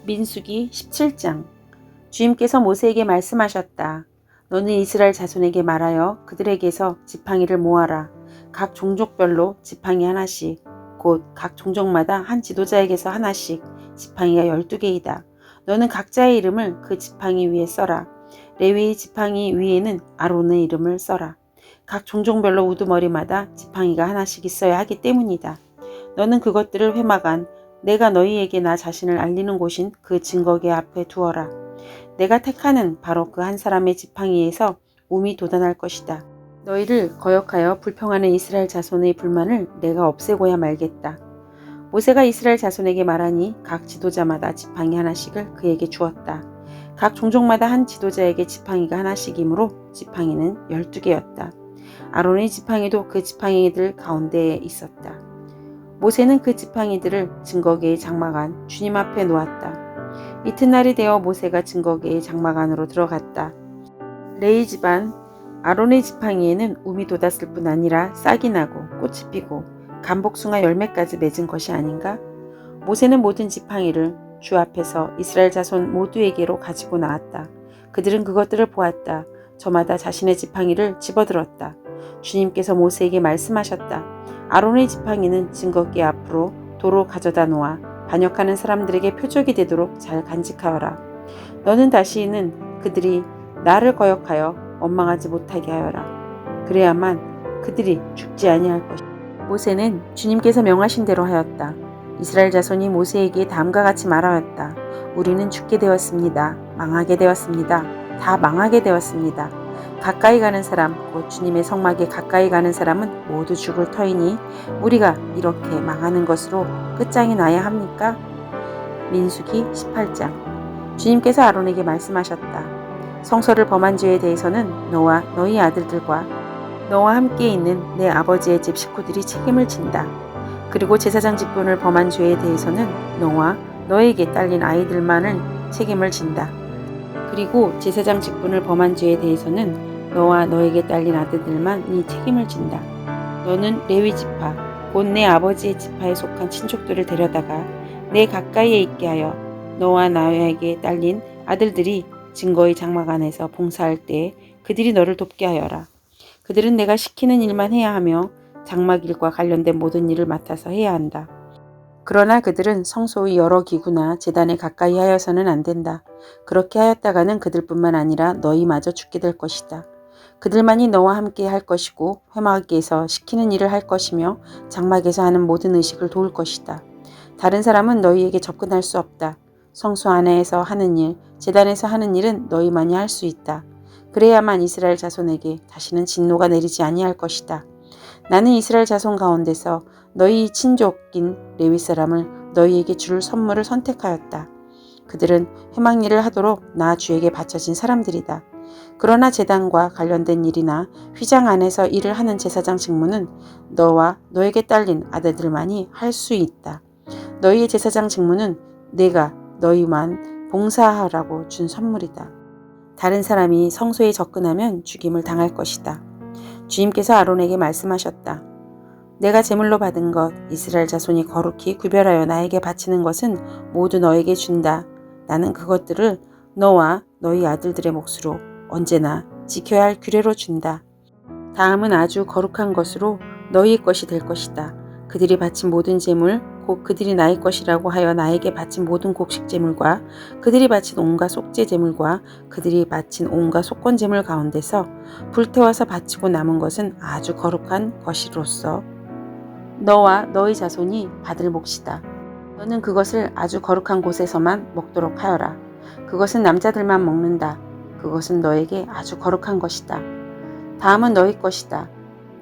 민수기 17장. 주님께서 모세에게 말씀하셨다. 너는 이스라엘 자손에게 말하여 그들에게서 지팡이를 모아라. 각 종족별로 지팡이 하나씩, 곧 각 종족마다 한 지도자에게서 하나씩, 지팡이가 12개이다. 너는 각자의 이름을 그 지팡이 위에 써라. 레위의 지팡이 위에는 아론의 이름을 써라. 각 종족별로 우두머리마다 지팡이가 하나씩 있어야 하기 때문이다. 너는 그것들을 회막안 내가 너희에게 나 자신을 알리는 곳인 그 증거계 앞에 두어라. 내가 택하는 바로 그 한 사람의 지팡이에서 움이 돋아날 것이다. 너희를 거역하여 불평하는 이스라엘 자손의 불만을 내가 없애고야 말겠다. 모세가 이스라엘 자손에게 말하니 각 지도자마다 지팡이 하나씩을 그에게 주었다. 각 종족마다 한 지도자에게 지팡이가 하나씩이므로 지팡이는 12개였다. 아론의 지팡이도 그 지팡이들 가운데에 있었다. 모세는 그 지팡이들을 증거계의 장막 안 주님 앞에 놓았다. 이튿날이 되어 모세가 증거계의 장막 안으로 들어갔다. 레위 집안 아론의 지팡이에는 움이 돋았을 뿐 아니라 싹이 나고 꽃이 피고 감복숭아 열매까지 맺은 것이 아닌가? 모세는 모든 지팡이를 주 앞에서 이스라엘 자손 모두에게로 가지고 나왔다. 그들은 그것들을 보았다. 저마다 자신의 지팡이를 집어들었다. 주님께서 모세에게 말씀하셨다. 아론의 지팡이는 증거계 앞으로 도로 가져다 놓아 반역하는 사람들에게 표적이 되도록 잘 간직하여라. 너는 다시는 그들이 나를 거역하여 원망하지 못하게 하여라. 그래야만 그들이 죽지 아니할 것이다. 모세는 주님께서 명하신 대로 하였다. 이스라엘 자손이 모세에게 다음과 같이 말하였다. 우리는 죽게 되었습니다. 망하게 되었습니다. 다 망하게 되었습니다. 가까이 가는 사람, 곧 주님의 성막에 가까이 가는 사람은 모두 죽을 터이니 우리가 이렇게 망하는 것으로 끝장이 나야 합니까? 민수기 18장. 주님께서 아론에게 말씀하셨다. 성소를 범한 죄에 대해서는 너와 너희 아들들과 너와 함께 있는 내 아버지의 집 식구들이 책임을 진다. 그리고 제사장 직분을 범한 죄에 대해서는 너와 너에게 딸린 아이들만을 책임을 진다. 그리고 제사장 직분을 범한 죄에 대해서는 너와 너에게 딸린 아들들만 책임을 진다. 너는 레위 지파, 곧 내 아버지의 지파에 속한 친족들을 데려다가 내 가까이에 있게 하여 너와 나에게 딸린 아들들이 증거의 장막 안에서 봉사할 때 그들이 너를 돕게 하여라. 그들은 내가 시키는 일만 해야 하며 장막 일과 관련된 모든 일을 맡아서 해야 한다. 그러나 그들은 성소의 여러 기구나 제단에 가까이 하여서는 안 된다. 그렇게 하였다가는 그들뿐만 아니라 너희마저 죽게 될 것이다. 그들만이 너와 함께 할 것이고 회막에서 시키는 일을 할 것이며 장막에서 하는 모든 의식을 도울 것이다. 다른 사람은 너희에게 접근할 수 없다. 성소 안에서 하는 일, 제단에서 하는 일은 너희만이 할 수 있다. 그래야만 이스라엘 자손에게 다시는 진노가 내리지 아니할 것이다. 나는 이스라엘 자손 가운데서 너희 친족인 레위 사람을 너희에게 줄 선물을 선택하였다. 그들은 회막 일을 하도록 나 주에게 바쳐진 사람들이다. 그러나 제단과 관련된 일이나 휘장 안에서 일을 하는 제사장 직무는 너와 너에게 딸린 아들들만이 할 수 있다. 너희의 제사장 직무는 내가 너희만 봉사하라고 준 선물이다. 다른 사람이 성소에 접근하면 죽임을 당할 것이다. 주님께서 아론에게 말씀하셨다. 내가 제물로 받은 것, 이스라엘 자손이 거룩히 구별하여 나에게 바치는 것은 모두 너에게 준다. 나는 그것들을 너와 너희 아들들의 몫으로 언제나 지켜야 할 규례로 준다. 다음은 아주 거룩한 것으로 너희의 것이 될 것이다. 그들이 바친 모든 제물, 곧 그들이 나의 것이라고 하여 나에게 바친 모든 곡식 제물과 그들이 바친 온갖 속죄 제물과 그들이 바친 온갖 속건 제물 가운데서 불태워서 바치고 남은 것은 아주 거룩한 것이로서 너와 너희 자손이 받을 몫이다. 너는 그것을 아주 거룩한 곳에서만 먹도록 하여라. 그것은 남자들만 먹는다. 그것은 너에게 아주 거룩한 것이다. 다음은 너희 것이다.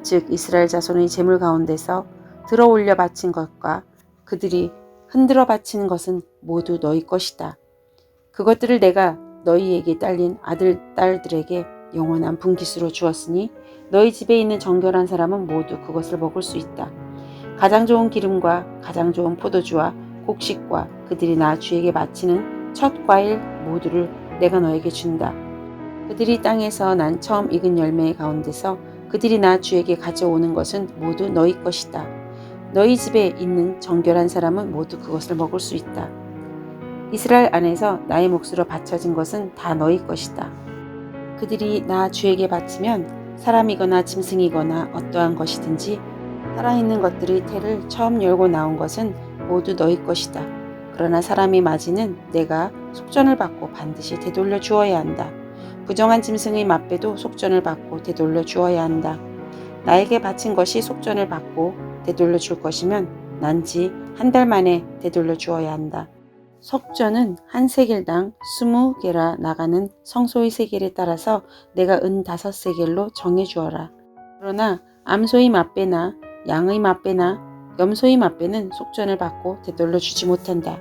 즉 이스라엘 자손의 제물 가운데서 들어 올려 바친 것과 그들이 흔들어 바치는 것은 모두 너희 것이다. 그것들을 내가 너희에게 딸린 아들, 딸들에게 영원한 분깃으로 주었으니 너희 집에 있는 정결한 사람은 모두 그것을 먹을 수 있다. 가장 좋은 기름과 가장 좋은 포도주와 곡식과 그들이 나 주에게 바치는 첫 과일 모두를 내가 너에게 준다. 그들이 땅에서 난 처음 익은 열매 가운데서 그들이 나 주에게 가져오는 것은 모두 너희 것이다. 너희 집에 있는 정결한 사람은 모두 그것을 먹을 수 있다. 이스라엘 안에서 나의 몫으로 바쳐진 것은 다 너희 것이다. 그들이 나 주에게 바치면 사람이거나 짐승이거나 어떠한 것이든지 살아있는 것들이 태를 처음 열고 나온 것은 모두 너희 것이다. 그러나 사람이 맞이는 내가 속전을 받고 반드시 되돌려 주어야 한다. 부정한 짐승의 맛배도 속전을 받고 되돌려 주어야 한다. 나에게 바친 것이 속전을 받고 되돌려 줄 것이면 난지 한 달 만에 되돌려 주어야 한다. 속전은 한 세겔당 20개라 나가는 성소의 세겔에 따라서 내가 은 5세겔로 정해 주어라. 그러나 암소의 맛배나 양의 맛배나 염소의 맛배는 속전을 받고 되돌려 주지 못한다.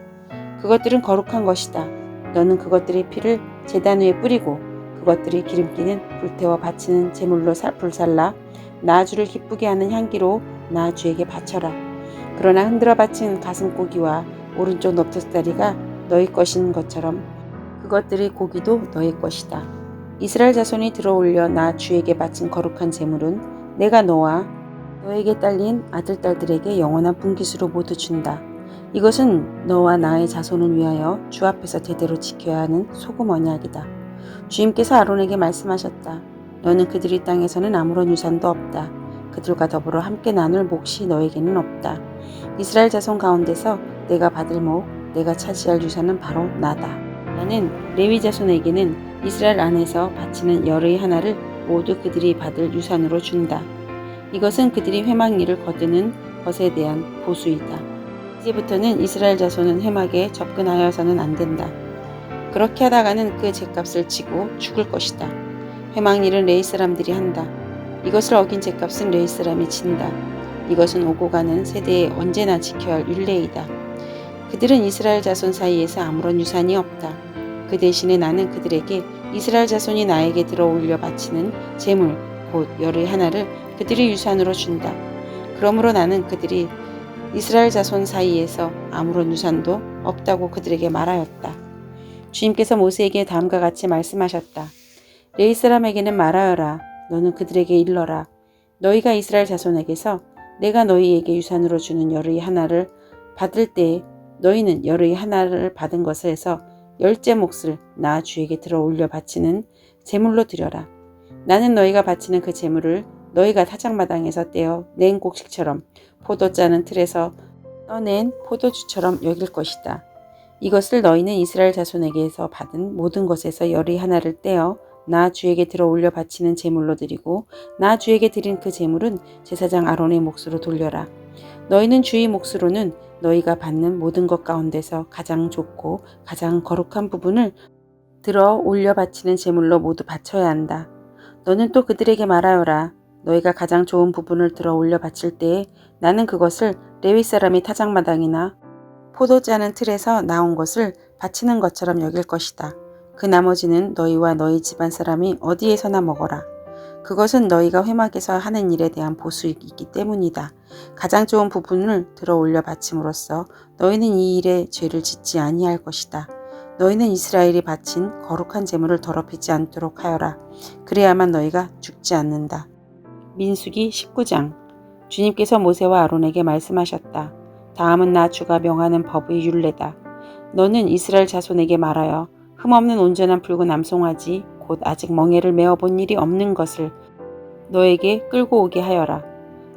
그것들은 거룩한 것이다. 너는 그것들의 피를 제단 위에 뿌리고 그것들이 기름기는 불태워 바치는 제물로 불살라 나 주를 기쁘게 하는 향기로 나 주에게 바쳐라. 그러나 흔들어 바친 가슴고기와 오른쪽 넓적다리가 너희 것인 것처럼 그것들의 고기도 너희 것이다. 이스라엘 자손이 들어올려 나 주에게 바친 거룩한 제물은 내가 너와 너에게 딸린 아들 딸들에게 영원한 분깃으로 모두 준다. 이것은 너와 나의 자손을 위하여 주 앞에서 대대로 지켜야 하는 소금 언약이다. 주님께서 아론에게 말씀하셨다. 너는 그들의 땅에서는 아무런 유산도 없다. 그들과 더불어 함께 나눌 몫이 너에게는 없다. 이스라엘 자손 가운데서 내가 받을 몫, 내가 차지할 유산은 바로 나다. 나는 레위 자손에게는 이스라엘 안에서 바치는 열의 하나를 모두 그들이 받을 유산으로 준다. 이것은 그들이 회막일을 거두는 것에 대한 보수이다. 이제부터는 이스라엘 자손은 회막에 접근하여서는 안 된다. 그렇게 하다가는 그 죗값을 지고 죽을 것이다. 회막일은 레위 사람들이 한다. 이것을 어긴 죗값은 레위 사람이 진다. 이것은 오고 가는 세대에 언제나 지켜야 할 율례이다. 그들은 이스라엘 자손 사이에서 아무런 유산이 없다. 그 대신에 나는 그들에게 이스라엘 자손이 나에게 들어올려 바치는 제물 곧 열의 하나를 그들의 유산으로 준다. 그러므로 나는 그들이 이스라엘 자손 사이에서 아무런 유산도 없다고 그들에게 말하였다. 주님께서 모세에게 다음과 같이 말씀하셨다. 레위 사람에게는 말하여라. 너는 그들에게 일러라. 너희가 이스라엘 자손에게서 내가 너희에게 유산으로 주는 열의 하나를 받을 때에 너희는 열의 하나를 받은 것에서 10째 몫을 나 주에게 들어 올려 바치는 제물로 드려라. 나는 너희가 바치는 그 제물을 너희가 타작마당에서 떼어 낸 곡식처럼 포도 짜는 틀에서 떠낸 포도주처럼 여길 것이다. 이것을 너희는 이스라엘 자손에게서 받은 모든 것에서 열의 하나를 떼어 나 주에게 들어 올려 바치는 제물로 드리고 나 주에게 드린 그 제물은 제사장 아론의 몫으로 돌려라. 너희는 주의 몫으로는 너희가 받는 모든 것 가운데서 가장 좋고 가장 거룩한 부분을 들어 올려 바치는 제물로 모두 바쳐야 한다. 너는 또 그들에게 말하여라. 너희가 가장 좋은 부분을 들어 올려 바칠 때에 나는 그것을 레위 사람이 타작마당이나 포도 짜는 틀에서 나온 것을 바치는 것처럼 여길 것이다. 그 나머지는 너희와 너희 집안 사람이 어디에서나 먹어라. 그것은 너희가 회막에서 하는 일에 대한 보수이기 때문이다. 가장 좋은 부분을 들어 올려 바침으로써 너희는 이 일에 죄를 짓지 아니할 것이다. 너희는 이스라엘이 바친 거룩한 제물을 더럽히지 않도록 하여라. 그래야만 너희가 죽지 않는다. 민수기 19장. 주님께서 모세와 아론에게 말씀하셨다. 다음은 나 주가 명하는 법의 율례다. 너는 이스라엘 자손에게 말하여 흠없는 온전한 붉은 암송아지 곧 아직 멍에를 메어본 일이 없는 것을 너에게 끌고 오게 하여라.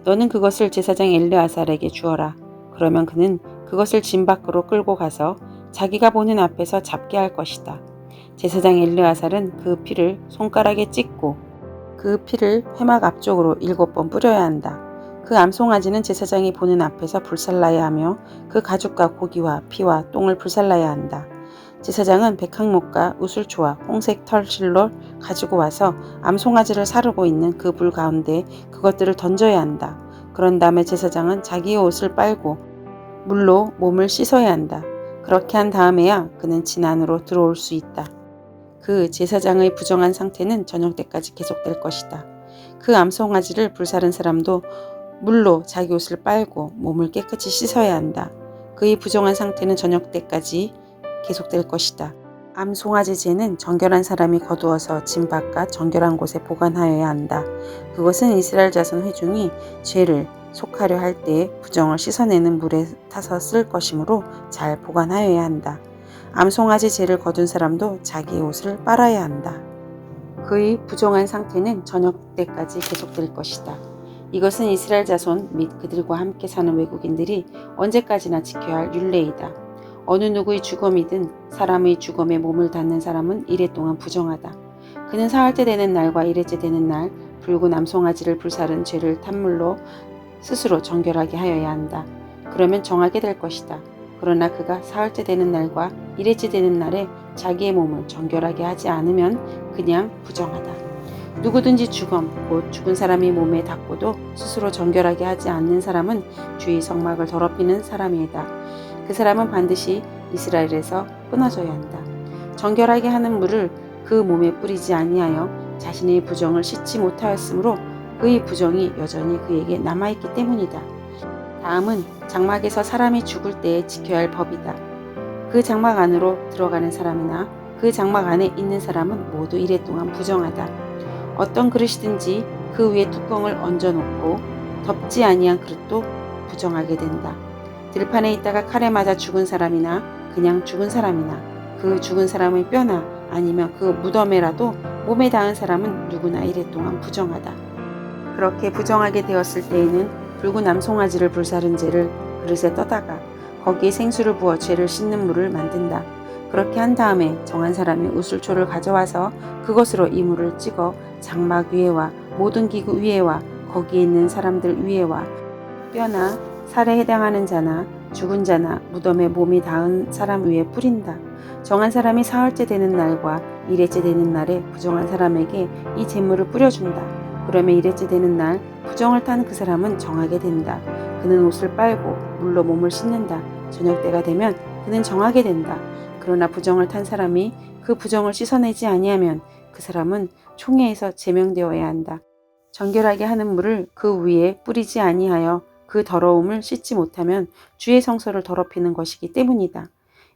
너는 그것을 제사장 엘르아살에게 주어라. 그러면 그는 그것을 진 밖으로 끌고 가서 자기가 보는 앞에서 잡게 할 것이다. 제사장 엘르아살은 그 피를 손가락에 찍고 그 피를 회막 앞쪽으로 7번 뿌려야 한다. 그 암송아지는 제사장이 보는 앞에서 불살라야 하며 그 가죽과 고기와 피와 똥을 불살라야 한다. 제사장은 백항목과 우슬초와 홍색 털실로 가지고 와서 암송아지를 사르고 있는 그 불 가운데 그것들을 던져야 한다. 그런 다음에 제사장은 자기의 옷을 빨고 물로 몸을 씻어야 한다. 그렇게 한 다음에야 그는 진 안으로 들어올 수 있다. 그 제사장의 부정한 상태는 저녁 때까지 계속될 것이다. 그 암송아지를 불사른 사람도 물로 자기 옷을 빨고 몸을 깨끗이 씻어야 한다. 그의 부정한 상태는 저녁 때까지 계속될 것이다. 암송아지 죄는 정결한 사람이 거두어서 진 바깥 정결한 곳에 보관하여야 한다. 그것은 이스라엘 자손 회중이 죄를 속하려 할 때에 부정을 씻어내는 물에 타서 쓸 것이므로 잘 보관하여야 한다. 암송아지 죄를 거둔 사람도 자기의 옷을 빨아야 한다. 그의 부정한 상태는 저녁 때까지 계속될 것이다. 이것은 이스라엘 자손 및 그들과 함께 사는 외국인들이 언제까지나 지켜야 할 율례이다. 어느 누구의 죽음이든 사람의 죽음에 몸을 닿는 사람은 이래 동안 부정하다. 그는 사흘째 되는 날과 일회째 되는 날 붉은 암송아지를 불사른 죄를 탄물로 스스로 정결하게 하여야 한다. 그러면 정하게 될 것이다. 그러나 그가 사흘째 되는 날과 일회째 되는 날에 자기의 몸을 정결하게 하지 않으면 그냥 부정하다. 누구든지 죽음, 곧 죽은 사람이 몸에 닿고도 스스로 정결하게 하지 않는 사람은 주의 성막을 더럽히는 사람이다. 그 사람은 반드시 이스라엘에서 끊어져야 한다. 정결하게 하는 물을 그 몸에 뿌리지 아니하여 자신의 부정을 씻지 못하였으므로 그의 부정이 여전히 그에게 남아있기 때문이다. 다음은 장막에서 사람이 죽을 때에 지켜야 할 법이다. 그 장막 안으로 들어가는 사람이나 그 장막 안에 있는 사람은 모두 이래 동안 부정하다. 어떤 그릇이든지 그 위에 뚜껑을 얹어놓고 덮지 아니한 그릇도 부정하게 된다. 들판에 있다가 칼에 맞아 죽은 사람이나 그냥 죽은 사람이나 그 죽은 사람의 뼈나 아니면 그 무덤에라도 몸에 닿은 사람은 누구나 이래 동안 부정하다. 그렇게 부정하게 되었을 때에는 붉은 암송아지를 불사른 죄를 그릇에 떠다가 거기에 생수를 부어 죄를 씻는 물을 만든다. 그렇게 한 다음에 정한 사람이 우슬초를 가져와서 그것으로 이 물을 찍어 장막 위에와 모든 기구 위에와 거기에 있는 사람들 위에와 뼈나 살에 해당하는 자나 죽은 자나 무덤에 몸이 닿은 사람 위에 뿌린다. 정한 사람이 사흘째 되는 날과 일회째 되는 날에 부정한 사람에게 이 제물을 뿌려준다. 그러면 일회째 되는 날 부정을 탄 그 사람은 정하게 된다. 그는 옷을 빨고 물로 몸을 씻는다. 저녁 때가 되면 그는 정하게 된다. 그러나 부정을 탄 사람이 그 부정을 씻어내지 아니하면 그 사람은 총회에서 제명되어야 한다. 정결하게 하는 물을 그 위에 뿌리지 아니하여 그 더러움을 씻지 못하면 주의 성소를 더럽히는 것이기 때문이다.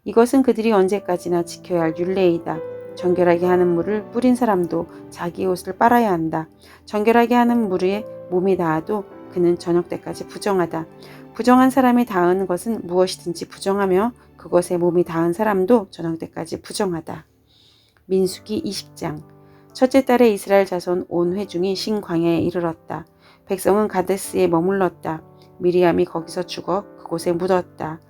이것은 그들이 언제까지나 지켜야 할 율례이다. 정결하게 하는 물을 뿌린 사람도 자기 옷을 빨아야 한다. 정결하게 하는 물에 몸이 닿아도 그는 저녁 때까지 부정하다. 부정한 사람이 닿은 것은 무엇이든지 부정하며 그것에 몸이 닿은 사람도 저녁 때까지 부정하다. 민수기 20장. 첫째 달에 이스라엘 자손 온 회중이 신광야에 이르렀다. 백성은 가데스에 머물렀다. 미리암이 거기서 죽어 그곳에 묻었다.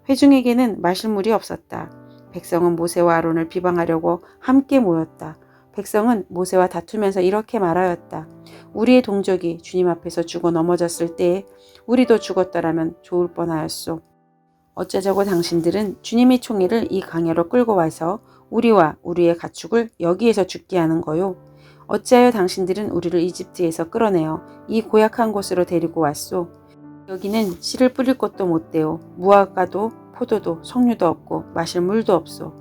회중에게는 마실 물이 없었다. 백성은 모세와 아론을 비방하려고 함께 모였다. 백성은 모세와 다투면서 이렇게 말하였다. 우리의 동족이 주님 앞에서 죽어 넘어졌을 때에 우리도 죽었더라면 좋을 뻔하였소. 어쩌자고 당신들은 주님의 총애를 이 강야로 끌고 와서 우리와 우리의 가축을 여기에서 죽게 하는 거요. 어찌하여 당신들은 우리를 이집트에서 끌어내어 이 고약한 곳으로 데리고 왔소. 여기는 씨를 뿌릴 곳도 못되오. 무화과도 포도도 석류도 없고 마실 물도 없소.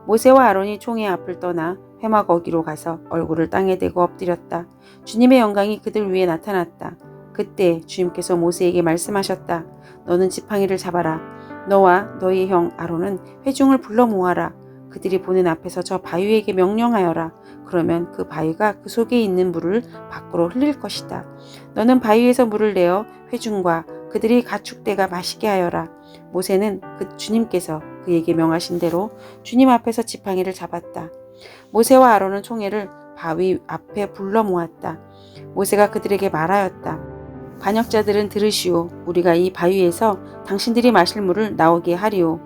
모세와 아론이 총회 앞을 떠나 회막 거기로 가서 얼굴을 땅에 대고 엎드렸다. 주님의 영광이 그들 위에 나타났다. 그때 주님께서 모세에게 말씀하셨다. 너는 지팡이를 잡아라. 너와 너희 형 아론은 회중을 불러 모아라. 그들이 보는 앞에서 저 바위에게 명령하여라. 그러면 그 바위가 그 속에 있는 물을 밖으로 흘릴 것이다. 너는 바위에서 물을 내어 회중과 그들이 가축대가 마시게 하여라. 모세는 주님께서 그에게 명하신 대로 주님 앞에서 지팡이를 잡았다. 모세와 아론은 총회를 바위 앞에 불러 모았다. 모세가 그들에게 말하였다. 반역자들은 들으시오. 우리가 이 바위에서 당신들이 마실 물을 나오게 하리오.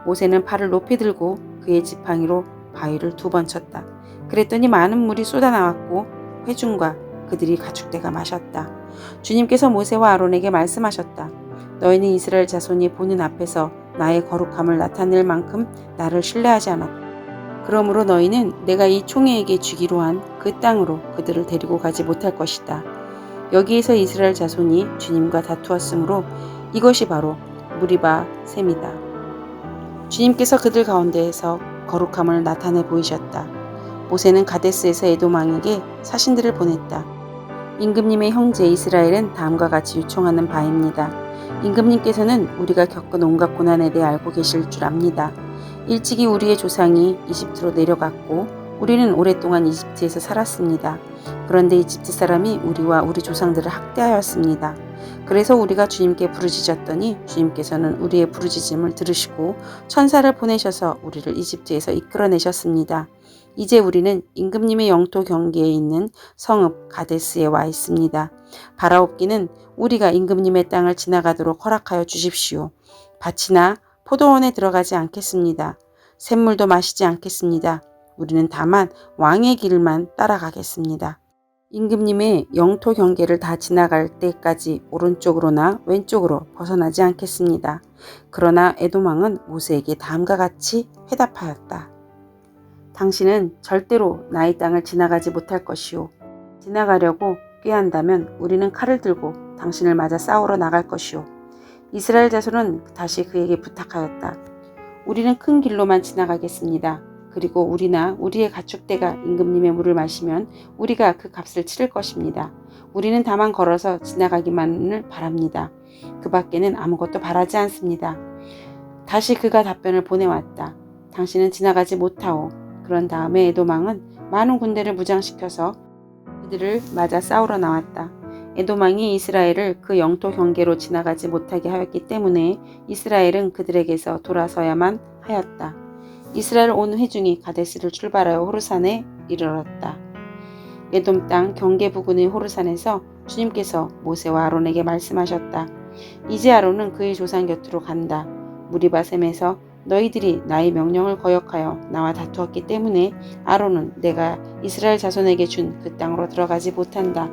모세는 팔을 높이 들고 그의 지팡이로 바위를 2번 쳤다. 그랬더니 많은 물이 쏟아나왔고 회중과 그들이 가축대가 마셨다. 주님께서 모세와 아론에게 말씀하셨다. 너희는 이스라엘 자손이 보는 앞에서 나의 거룩함을 나타낼 만큼 나를 신뢰하지 않았다. 그러므로 너희는 내가 이 총회에게 주기로 한 그 땅으로 그들을 데리고 가지 못할 것이다. 여기에서 이스라엘 자손이 주님과 다투었으므로 이것이 바로 무리바 셈이다. 주님께서 그들 가운데에서 거룩함을 나타내 보이셨다. 모세는 가데스에서 에돔 왕에게 사신들을 보냈다. 임금님의 형제 이스라엘은 다음과 같이 요청하는 바입니다. 임금님께서는 우리가 겪은 온갖 고난에 대해 알고 계실 줄 압니다. 일찍이 우리의 조상이 이집트로 내려갔고 우리는 오랫동안 이집트에서 살았습니다. 그런데 이집트 사람이 우리와 우리 조상들을 학대하였습니다. 그래서 우리가 주님께 부르짖었더니 주님께서는 우리의 부르짖음을 들으시고 천사를 보내셔서 우리를 이집트에서 이끌어내셨습니다. 이제 우리는 임금님의 영토 경계에 있는 성읍 가데스에 와 있습니다. 바라옵기는 우리가 임금님의 땅을 지나가도록 허락하여 주십시오. 밭이나 포도원에 들어가지 않겠습니다. 샘물도 마시지 않겠습니다. 우리는 다만 왕의 길만 따라가겠습니다. 임금님의 영토 경계를 다 지나갈 때까지 오른쪽으로나 왼쪽으로 벗어나지 않겠습니다. 그러나 에돔 왕은 모세에게 다음과 같이 회답하였다. 당신은 절대로 나의 땅을 지나가지 못할 것이요. 지나가려고 꾀한다면 우리는 칼을 들고 당신을 맞아 싸우러 나갈 것이요. 이스라엘 자손은 다시 그에게 부탁하였다. 우리는 큰 길로만 지나가겠습니다. 그리고 우리나 우리의 가축대가 임금님의 물을 마시면 우리가 그 값을 치를 것입니다. 우리는 다만 걸어서 지나가기만을 바랍니다. 그 밖에는 아무것도 바라지 않습니다. 다시 그가 답변을 보내왔다. 당신은 지나가지 못하오. 그런 다음에 에돔 왕은 많은 군대를 무장시켜서 그들을 맞아 싸우러 나왔다. 에돔 왕이 이스라엘을 그 영토 경계로 지나가지 못하게 하였기 때문에 이스라엘은 그들에게서 돌아서야만 하였다. 이스라엘 온 회중이 가데스를 출발하여 호르산에 이르렀다. 에돔 땅 경계 부근의 호르산에서 주님께서 모세와 아론에게 말씀하셨다. 이제 아론은 그의 조상 곁으로 간다. 무리바 샘에서 너희들이 나의 명령을 거역하여 나와 다투었기 때문에 아론은 내가 이스라엘 자손에게 준 그 땅으로 들어가지 못한다.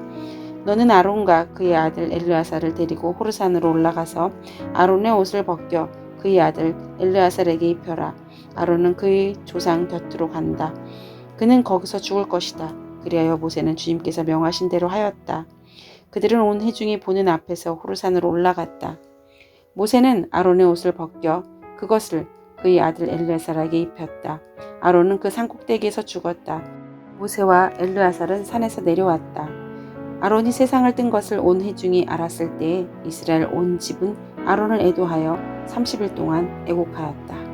너는 아론과 그의 아들 엘르아사를 데리고 호르산으로 올라가서 아론의 옷을 벗겨 그의 아들 엘르아살에게 입혀라. 아론은 그의 조상 곁으로 간다. 그는 거기서 죽을 것이다. 그리하여 모세는 주님께서 명하신 대로 하였다. 그들은 온 회중이 보는 앞에서 호르산으로 올라갔다. 모세는 아론의 옷을 벗겨 그것을 그의 아들 엘르아살에게 입혔다. 아론은 그 산꼭대기에서 죽었다. 모세와 엘르아살은 산에서 내려왔다. 아론이 세상을 뜬 것을 온 회중이 알았을 때에 이스라엘 온 집은 아론을 애도하여 30일 동안 애곡하였다.